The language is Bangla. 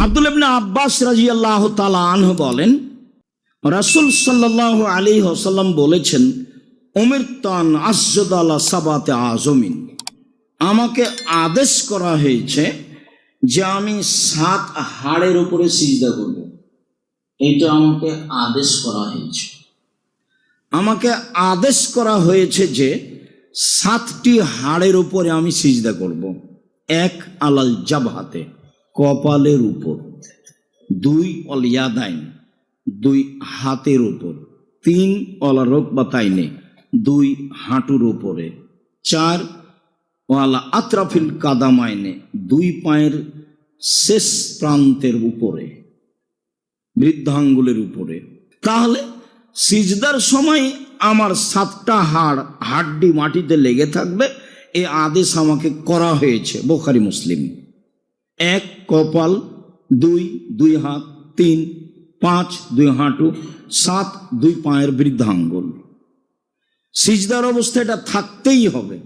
আব্দুল্লাহ ইবনে আব্বাস রাদিয়াল্লাহু তাআলা আনহু বলেন, রাসূল সাল্লাল্লাহু আলাইহি ওয়াসাল্লাম বলেছেন, উমিরতু আন আসজুদা আলা সাবাতি আযমিন, আমাকে আদেশ করা হয়েছে যে আমি 7 হাড়ের উপরে সিজদা করব। এটা আমাকে আদেশ করা হয়েছে। আমাকে আদেশ করা হয়েছে যে 7টি হাড়ের উপরে আমি সিজদা করব। 1 আলাল জাবহাতে, কপালের উপর। 2 অল ইয়াদাইন, 2 হাতের উপর। 3 অলা রুকবাতাইনে, 2 হাঁটুর উপরে। 4 ওয়ালা আতরাফিল কাদামাইনে, 2 পায়ের শেষ প্রান্তের উপরে, বৃদ্ধাঙ্গুলের উপরে। তাহলে সিজদার সময় আমার 7টা হাড্ডি মাটিতে লেগে থাকবে, এই আদেশ আমাকে করা হয়েছে। বুখারী মুসলিম। 1 কপাল, 2 হাত, 3 5 2 হাঁটু, 7 2 পায়ের বৃদ্ধাঙ্গুল। সিজদার অবস্থা এটা থাকতেই হবে।